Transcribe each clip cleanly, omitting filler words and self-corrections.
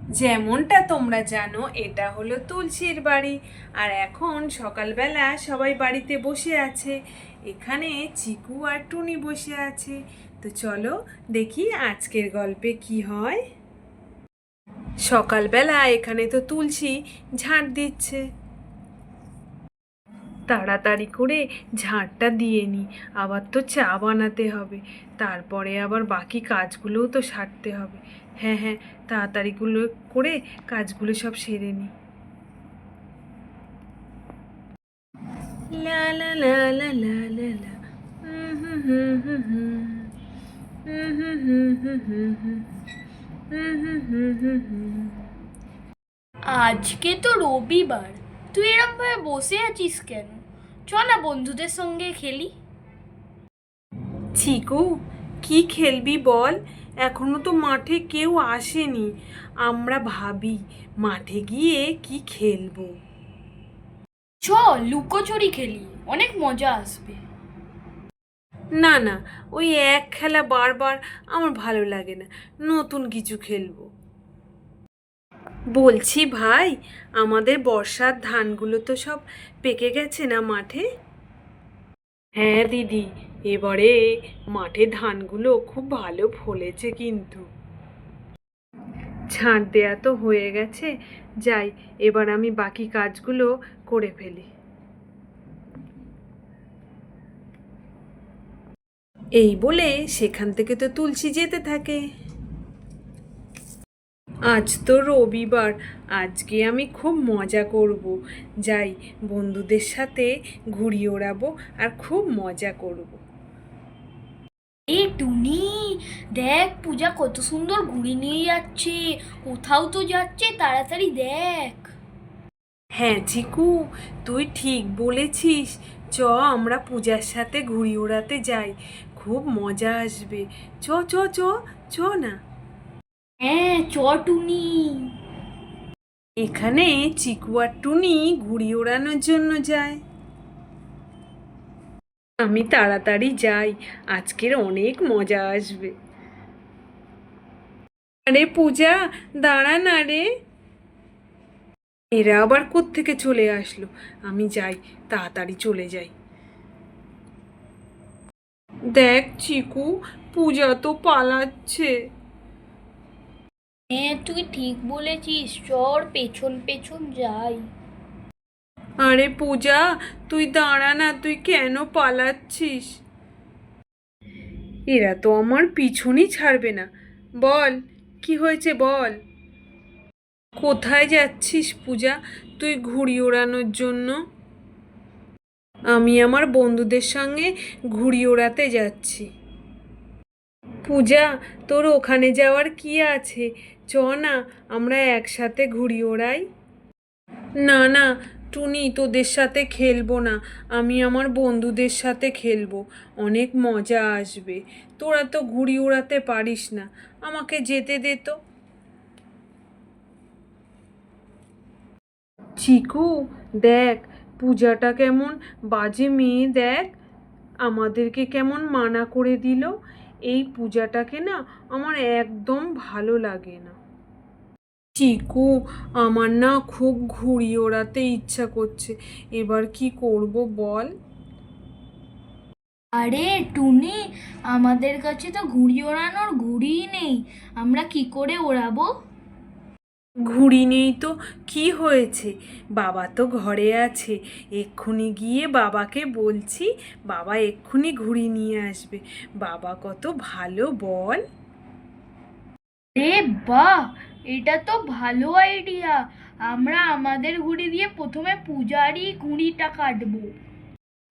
যেমনটা তোমরা জানো এটা হলো তুলসীর বাড়ি। আর এখন সকালবেলা সবাই বাড়িতে বসে আছে। এখানে চিকু আর টুনি বসে আছে। তো চলো দেখি আজকের গল্পে কি হয়। সকালবেলা এখানে তো তুলসী ঝাঁট দিচ্ছে। তাড়াতাড়ি করে ঝাঁটটা দিয়ে নি, আবার তো চা বানাতে হবে, তারপরে আবার বাকি কাজগুলোও তো সারতে হবে। হ্যাঁ হ্যাঁ, তাড়াতাড়িগুলো করে কাজগুলো সব সেরে নি। লা লা লা লা লা লা লা। হুম হুম হুম হুম হুম। হুম হুম হুম হুম হুম হুম। হুম হুম হুম হুম হুম। আজকে তো রবিবার, তুই এরম ভাবে বসে আছিস কেন? চ না বন্ধুদের সঙ্গে খেলি। চিকু, কি খেলবি বল? এখনো তো মাঠে কেউ আসেনি। আমরা ভাবি মাঠে গিয়ে কি খেলবো। চ, লুকোচুরি খেলি, অনেক মজা আসবে। না না, ওই এক খেলা বারবার আমার ভালো লাগে না। নতুন কিছু খেলবো। বলছি ভাই, আমাদের বর্ষার ধানগুলো তো সব পেকে গেছে না মাঠে? হ্যাঁ দিদি, এবারে মাঠে ধানগুলো খুব ভালো ফলেছে কিন্তু। ছাঁট দেয়া তো হয়ে গেছে, যাই এবার আমি বাকি কাজগুলো করে ফেলি। এই বলে সেখান থেকে তো তুলসী যেতে থাকে। আজ তো রবিবার, আজকে আমি খুব মজা করব। যাই, বন্ধুদের সাথে ঘুড়ি ওড়াবো আর খুব মজা করব। এ টুনি, দেখ পূজা কত সুন্দর ঘুড়ি নিয়ে যাচ্ছে, কোথাও তো যাচ্ছে, তাড়াতাড়ি দেখ। হ্যাঁ চিকু, তুই ঠিক বলেছিস। চ, আমরা পূজার সাথে ঘুড়ি ওড়াতে যাই, খুব মজা আসবে। চ চ চ, চ না। হ্যাঁ চ টুনি। এখানে চিকু আর টুনি ঘুড়ি ওড়ানোর জন্য যায়। আমি তাড়াতাড়ি যাই, আজকের অনেক মজা আসবে। আরে পূজা, দাঁড়া না রে। এরা আবার কোত্থেকে চলে আসলো? আমি যাই, তাড়াতাড়ি চলে যাই। দেখ চিকু, পূজা তো পালাচ্ছে। হ্যাঁ তুই ঠিক বলেছিস, চর পেছন পেছন যাই। আরে পূজা, তুই দাঁড়া না, তুই কেন পালাচ্ছিস? এরা তো আমার পিছনই ছাড়বে না। বল, কি হয়েছে বল। কোথায় যাচ্ছিস পূজা তুই ঘুড়ি ওড়ানোর জন্য? আমি আমার বন্ধুদের সঙ্গে ঘুড়ি ওড়াতে যাচ্ছি। পূজা, তোর ওখানে যাওয়ার কি আছে? চ না, আমরা একসাথে ঘুড়ি ওড়াই। না না টুনি, তোদের সাথে খেলবো না, আমি আমার বন্ধুদের সাথে খেলবো। অনেক মজা আসবে। তোরা তো ঘুড়ি ওড়াতে পারিস না, আমাকে যেতে দে তো। চিকু, দেখ পূজাটা কেমন বাজে মেয়ে, দেখ আমাদেরকে কেমন মানা করে দিল। এই পূজাটাকে না আমার একদম ভালো লাগে না। চিকু, আমার না খুব ঘুড়ি ওড়াতে ইচ্ছা করছে, এবার কি করব বল। আরে টুনি, আমাদের কাছে তো ঘুড়ি ওড়ানোর ঘুড়িই নেই, আমরা কি করে ওড়াবো? ঘুড়ি নেই তো কি হয়েছে, বাবা তো ঘরে আছে। এক্ষুনি গিয়ে বাবাকে বলছি, বাবা এক্ষুনি ঘুড়ি নিয়ে আসবে। বাবা কত ভালো বল। রে বাহ, এটা তো ভালো আইডিয়া। আমরা আমাদের ঘুড়ি দিয়ে প্রথমে পূজারই ঘুড়িটা কাটবো।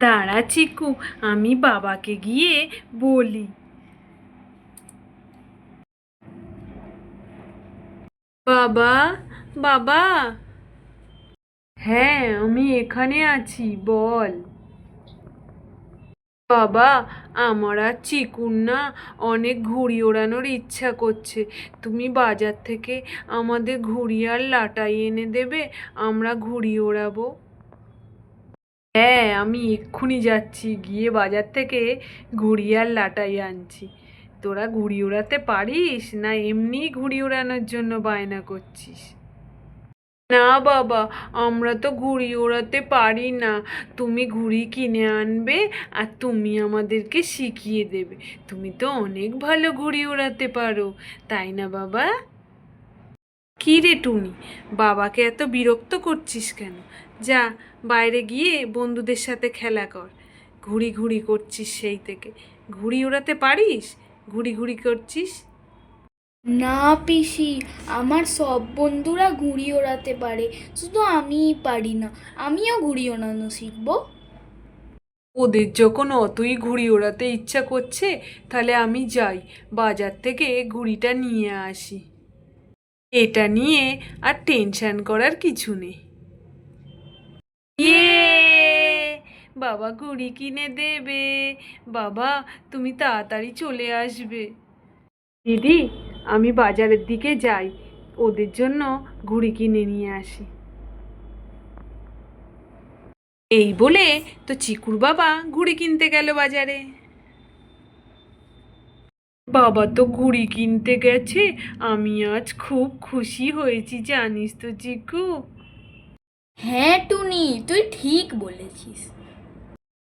দাঁড়া চিকু, আমি বাবাকে গিয়ে বলি। বাবা, বাবা। হ্যাঁ, আমি এখানে আছি, বল। বাবা, আমার আর চিকুর না অনেক ঘুড়ি ওড়ানোর ইচ্ছা করছে। তুমি বাজার থেকে আমাদের ঘুড়ি আর লাটাই এনে দেবে, আমরা ঘুড়ি ওড়াবো। হ্যাঁ, আমি এক্ষুনি যাচ্ছি, গিয়ে বাজার থেকে ঘুড়ি আর লাটাই আনছি। তোরা ঘুড়ি ওড়াতে পারিস না এমনি ঘুড়ি ওড়ানোর জন্য বায়না করছিস? না বাবা, আমরা তো ঘুড়ি ওড়াতে পারি না। তুমি ঘুড়ি কিনে আনবে আর তুমি আমাদেরকে শিখিয়ে দেবে। তুমি তো অনেক ভালো ঘুড়ি ওড়াতে পারো, তাই না বাবা? কী রে টুনি, বাবাকে এত বিরক্ত করছিস কেন? যা, বাইরে গিয়ে বন্ধুদের সাথে খেলা কর। ঘুড়ি ঘুড়ি করছিস সেই থেকে। ঘুড়ি ওড়াতে পারিস? ঘুড়ি ঘুড়ি করছিস। না পিসি, আমার সব বন্ধুরা ঘুড়ি ওড়াতে পারে, শুধু আমিই পারি না। আমিও ঘুড়ি ওড়ানো শিখবো। ওদের যখন অতই ঘুড়ি ওড়াতে ইচ্ছা করছে, তাহলে আমি যাই বাজার থেকে ঘুড়িটা নিয়ে আসি। এটা নিয়ে আর টেনশন করার কিছু নেই। ইয়ে, বাবা ঘুড়ি কিনে দেবে। বাবা, তুমি তাড়াতাড়ি চলে আসবে। দিদি, আমি বাজারের দিকে যাই, ওদের জন্য ঘুড়ি কিনে নিয়ে আসি। এই বলে তো চিকুর বাবা ঘুড়ি কিনতে গেল বাজারে। বাবা তো ঘুড়ি কিনতে গেছে, আমি আজ খুব খুশি হয়েছি জানিস তো চিকু। হ্যাঁ টুনি, তুই ঠিক বলেছিস।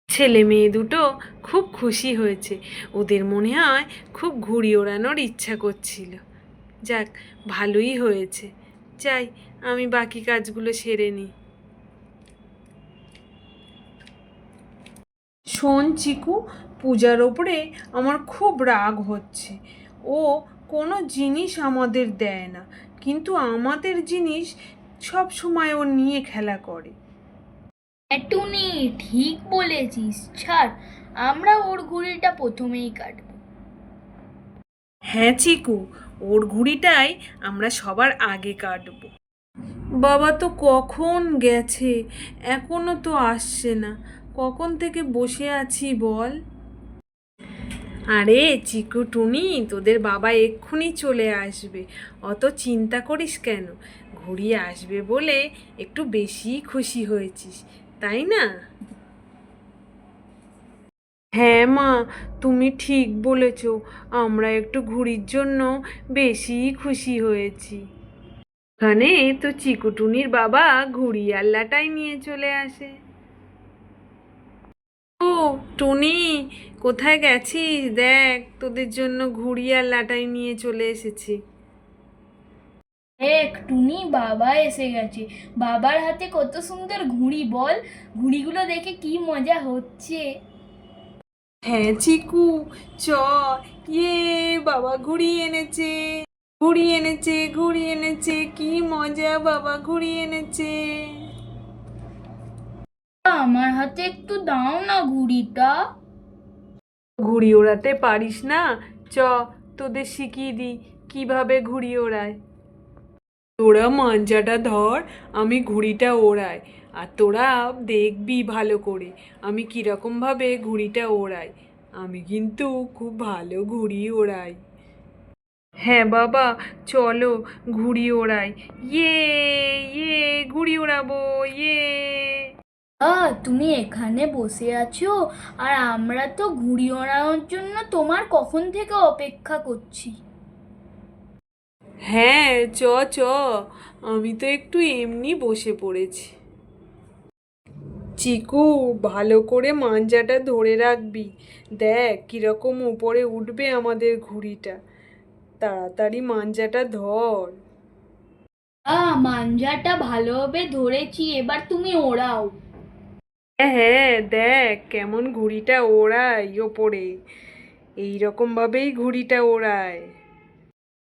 ছেলে মেয়ে দুটো খুব খুশি হয়েছে, ওদের মনে হয় খুব ঘুড়ি ওড়ানোর ইচ্ছা করছিল। যাক, ভালোই হয়েছে। যাই, আমি বাকি কাজগুলো সেরে নিই। শোন চিকু, পূজার ওপরে আমার খুব রাগ হচ্ছে। ও কোনো জিনিস আমাদের দেয় না, কিন্তু আমাদের জিনিস সব সময় ও নিয়ে খেলা করে। হ্যাঁ টুনি, ঠিক বলেছিস। ছাড়, আমরা ওর ঘুড়িটা প্রথমেই কাটবো। হ্যাঁ চিকু, ওর ঘুড়িটাই আমরা সবার আগে কাটবো। বাবা তো কখন গেছে, এখনো তো আসছে না। কখন থেকে বসে আছি বল। আরে চিকু টুনি, তোদের বাবা এক্ষুনি চলে আসবে, অত চিন্তা করিস কেন? ঘুড়ি আসবে বলে একটু বেশি খুশি হয়েছিস, তাই না? হ্যাঁ মা, তুমি ঠিক বলেছ, আমরা একটু ঘুড়ির জন্য বেশি খুশি হয়েছি। ওখানে তো চিকুটুনির বাবা ঘুড়ি আল্লাটাই নিয়ে চলে আসে। ও টুনি, কোথায় গেছিস? দেখ, তোদের জন্য ঘুড়ি আর লাটাই নিয়ে চলে এসেছি। দেখ টুনি, বাবা এসে গেছে। বাবার হাতে কত সুন্দর ঘুড়ি বল। ঘুড়িগুলো দেখে কি মজা হচ্ছে। হ্যাঁ চিকু, চ। ইয়ে, বাবা ঘুড়ি এনেছে, ঘুড়ি এনেছে, ঘুড়ি এনেছে, কি মজা, বাবা ঘুড়ি এনেছে। আমার হাতে একটু দাও না ঘুড়িটা। ঘুড়ি ওড়াতে পারিস না? চ, তোদের শিখিয়ে দিই কিভাবে ঘুড়ি ওড়ায়। তোরা মাঞ্জাটা ধর, আমি ঘুড়িটা ওড়াই, আর তোরা দেখবি ভালো করে আমি কীরকমভাবে ঘুড়িটা ওড়াই। আমি কিন্তু খুব ভালো ঘুড়ি ওড়াই। হ্যাঁ বাবা, চলো ঘুড়ি ওড়াই। ইয়ে, ইয়ে, ঘুড়ি ওড়াবো, ইয়ে। তুমি এখানে বসে আছো, আর আমরা তো ঘুড়ি ওড়ানোর জন্য তোমার কখন থেকে অপেক্ষা করছি। হ্যাঁ, চ চ, আমি তো একটু এমনি বসে পড়েছি। চিকু, ভালো করে মাঞ্জাটা ধরে রাখবি। দেখ কিরকম উপরে উঠবে আমাদের ঘুড়িটা। তাড়াতাড়ি মাঞ্জাটা ধর। মাঞ্জাটা ভালোভাবে ধরেছি, এবার তুমি ওড়াও। হ্যাঁ হ্যাঁ, দেখ কেমন ঘুড়িটা ওড়ায় ওপরে, এইরকম ভাবেই ঘুড়িটা ওড়ায়।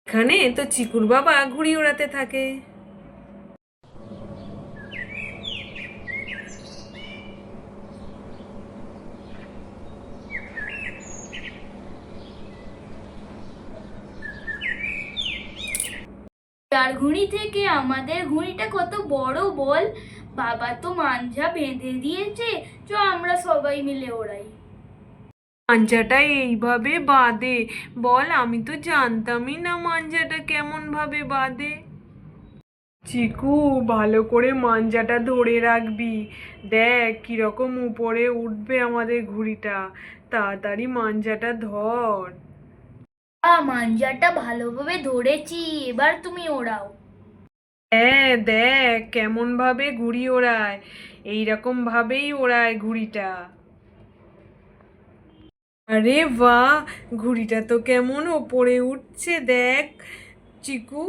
এখানে তো চিকুর বাবা ঘুড়ি ওড়াতে থাকে। তার ঘুড়ি থেকে আমাদের ঘুড়িটা কত বড় বল। বাবা তো মাঞ্জা বেঁধে দিয়েছে, আমরা সবাই মিলে ওড়াই। মাঞ্জাটা এইভাবে বাঁধে? বল, আমি তো জানতামই না মাঞ্জাটা কেমন ভাবে বাঁধে। চিকু, ভালো করে মাঞ্জাটা ধরে রাখবি। দেখ কিরকম উপরে উঠবে আমাদের ঘুড়িটা। তাড়াতাড়ি মাঞ্জাটা ধর। মাঞ্জাটা ভালোভাবে ধরেছি, এবার তুমি ওড়াও। হ্যাঁ দেখ কেমন ভাবে ঘুড়ি ওড়ায়, এইরকম ভাবেই ওড়ায় ঘুড়িটা। আরে বাহ, ঘুড়িটা তো কেমন ওপরে উঠছে দেখ চিকু।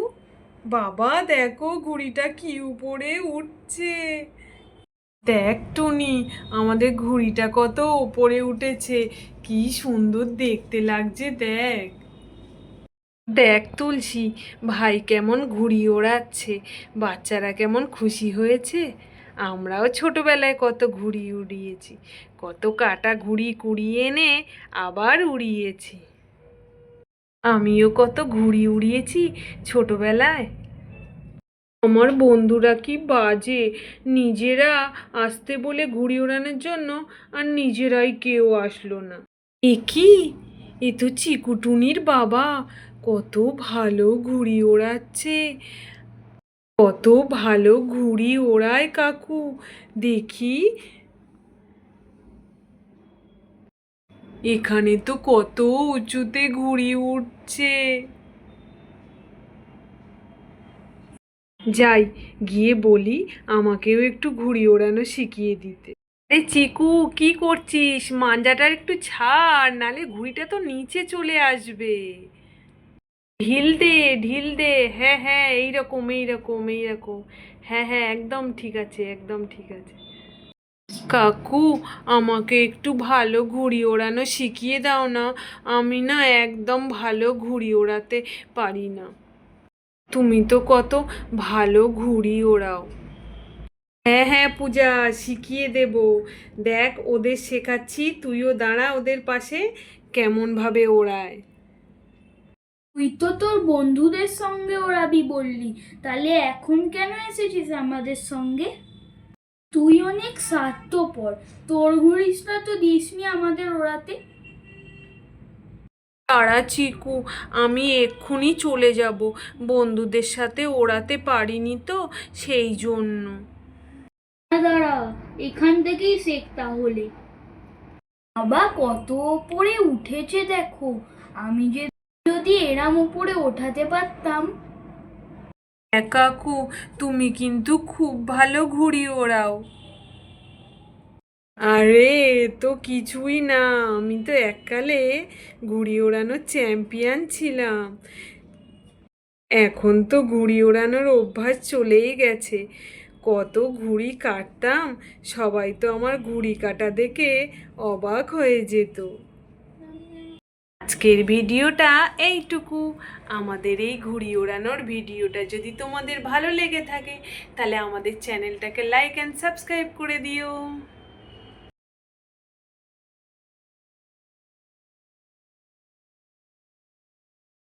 বাবা দেখো ঘুড়িটা কি উপরে উঠছে। দেখ টুনি, আমাদের ঘুড়িটা কত ওপরে উঠেছে, কি সুন্দর দেখতে লাগছে দেখ। দেখ তুলসী, ভাই কেমন ঘুড়ি ওড়াচ্ছে, বাচ্চারা কেমন খুশি হয়েছে। আমরাও ছোটবেলায় কত ঘুড়ি উড়িয়েছি, কত কাটা ঘুড়ি কুড়িয়ে এনে আবার উড়িয়েছি। আমিও কত ঘুড়ি উড়িয়েছি ছোটবেলায়। আমার বন্ধুরা কি বাজে, নিজেরা আসতে বলে ঘুড়ি ওড়ানোর জন্য আর নিজেরাই কেউ আসলো না। এ কি, এ তো চিকুটুনির বাবা, কত ভালো ঘুড়ি ওড়াচ্ছে, কত ভালো ঘুড়ি ওড়ায় কাকু, দেখি। এখানে তো কত উঁচুতে ঘুড়ি উঠছে। যাই, গিয়ে বলি আমাকেও একটু ঘুড়ি ওড়ানো শিখিয়ে দিতে। আরে চিকু, কি করছিস? মাঞ্জাটার একটু ছাড়, নালে ঘুড়িটা তো নিচে চলে আসবে। ঢিল দে, ঢিল দে, হ্যাঁ হ্যাঁ এইরকম এইরকম এইরকম, হ্যাঁ হ্যাঁ একদম ঠিক আছে, একদম ঠিক আছে। কাকু, আমাকে একটু ভালো ঘুড়ি ওড়ানো শিখিয়ে দাও না, আমি না একদম ভালো ঘুড়ি ওড়াতে পারি না। তুমি তো কত ভালো ঘুড়ি ওড়াও। হ্যাঁ হ্যাঁ পূজা, শিখিয়ে দেব। দেখ ওদের শেখাচ্ছি, তুইও দাঁড়া ওদের পাশে, কেমন ভাবে ওড়ায়। তুই তো তোর বন্ধুদের সঙ্গে ওড়াবি বললি, তাহলে এখন কেন এসেছিস আমাদের সঙ্গে? তুই অনেক স্বার্থপর, তোর ঘুড়িটা তো দিসনি আমাদের ওড়াতে। তারা চিকু, আমি এক্ষুনি চলে যাব, বন্ধুদের সাথে ওড়াতে পারিনি তো সেই জন্য। দাঁড়া, এখান থেকেই শেখ তাহলে। বাবা কত ওপরে উঠেছে দেখো, আমি যে যদি এরাম উপরে ওঠাতে পারতাম। হ্যাঁ কাকু, তুমি কিন্তু খুব ভালো ঘুড়ি ওড়াও। আরে তো কিছুই না, আমি তো এককালে ঘুড়ি ওড়ানোর চ্যাম্পিয়ন ছিলাম। এখন তো ঘুড়ি ওড়ানোর অভ্যাস চলেই গেছে, কত ঘুড়ি কাটতাম, সবাই তো আমার ঘুড়ি কাটা দেখে অবাক হয়ে যেত। আজকের ভিডিওটা এইটুকু। আমাদের এই ঘুড়ি ওড়ানোর ভিডিওটা যদি তোমাদের ভালো লেগে থাকে তাহলে আমাদের চ্যানেলটাকে লাইক অ্যান্ড সাবস্ক্রাইব করে দিও।